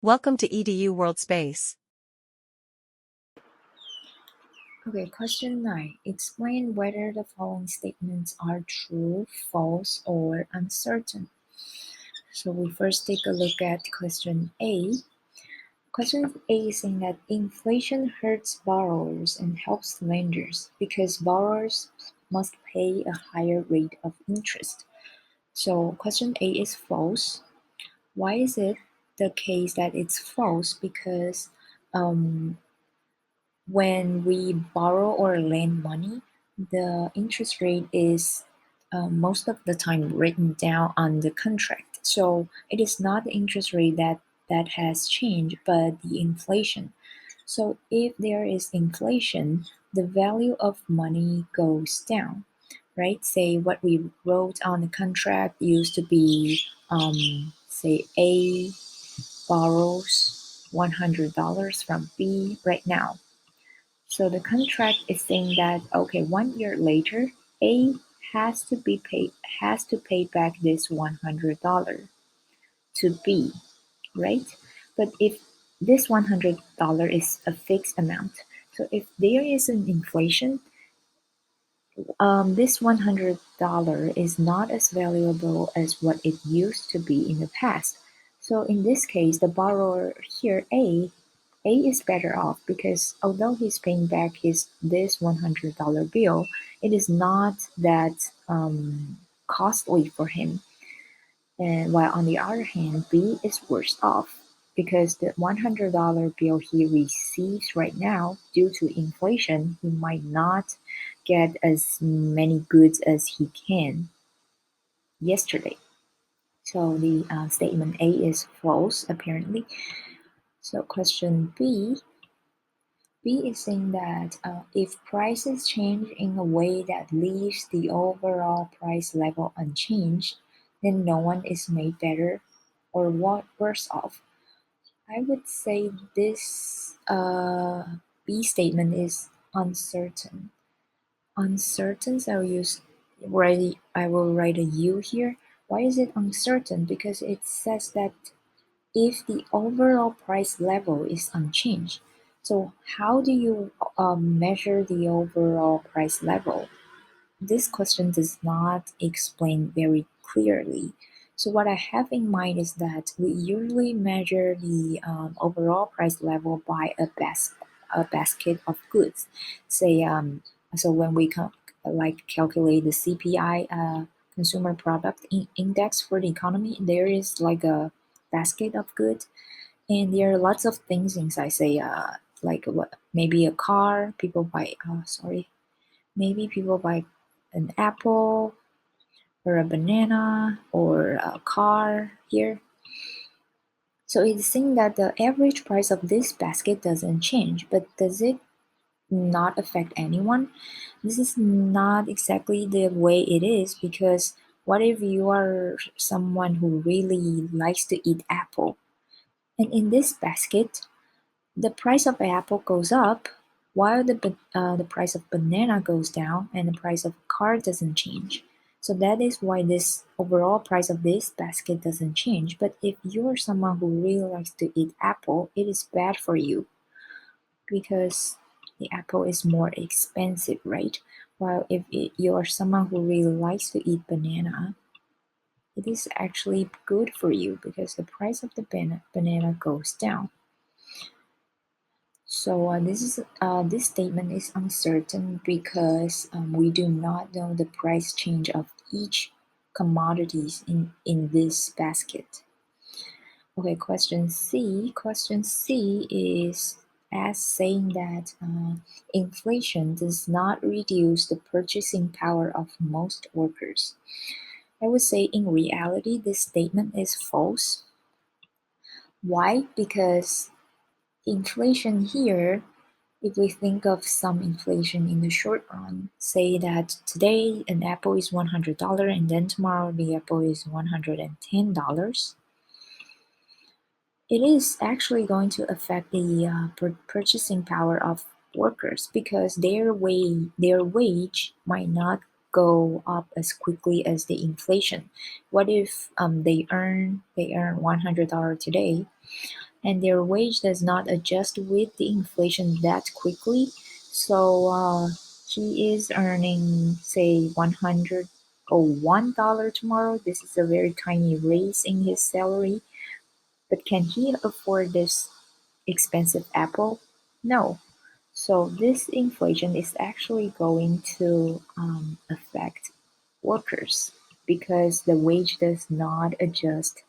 Welcome to EDU World Space. Okay, question 9. Explain whether the following statements are true, false, or uncertain. So we first take a look at question A. Question A is saying that inflation hurts borrowers and helps lenders because borrowers must pay a higher rate of interest. So question A is false. Why is it the case that it's false? Because when we borrow or lend money, the interest rate is most of the time written down on the contract. So it is not the interest rate that has changed, but the inflation. So if there is inflation, the value of money goes down, right? Say what we wrote on the contract used to be, say A borrows $100 from B right now. So the contract is saying that okay, 1 year later, A has to pay back this $100 to B, right? But if this $100 is a fixed amount, so if there is an inflation, this $100 is not as valuable as what it used to be in the past. So in this case, the borrower here, A is better off because although he's paying back this $100 bill, it is not that costly for him. And while on the other hand, B is worse off because the $100 bill he receives right now, due to inflation, he might not get as many goods as he can yesterday. So the statement A is false apparently. So question B is saying that if prices change in a way that leaves the overall price level unchanged, then no one is made better or worse off. I would say this B statement is uncertain. Uncertain, so I will write a U here. Why is it uncertain? Because it says that if the overall price level is unchanged. So how do you measure the overall price level? This question does not explain very clearly. So what I have in mind is that we usually measure the overall price level by a basket of goods. Say, so when we like calculate the CPI, Consumer Product Index for the economy, there is like a basket of goods, and there are lots of things inside. Say, like what maybe a car. People buy. Maybe people buy an apple or a banana or a car here. So it's saying that the average price of this basket doesn't change, but does it not affect anyone? This is not exactly the way it is because what if you are someone who really likes to eat apple? And in this basket, the price of apple goes up while the price of banana goes down and the price of car doesn't change. So that is why this overall price of this basket doesn't change. But if you're someone who really likes to eat apple, it is bad for you because the apple is more expensive, right? While if you're someone who really likes to eat banana, it is actually good for you because the price of the banana goes down. So this statement is uncertain because we do not know the price change of each commodities in this basket. Okay, question C. Question C is as saying that inflation does not reduce the purchasing power of most workers. I would say in reality, this statement is false. Why? Because inflation here, if we think of some inflation in the short run, say that today an apple is $100 and then tomorrow the apple is $110, it is actually going to affect the purchasing power of workers because their wage might not go up as quickly as the inflation. What if they earn $100 today? and their wage does not adjust with the inflation that quickly. So he is earning, say, 100 or $1 tomorrow. This is a very tiny raise in his salary, but can he afford this expensive apple? No. So this inflation is actually going to affect workers because the wage does not adjust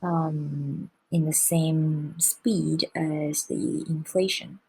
in the same speed as the inflation.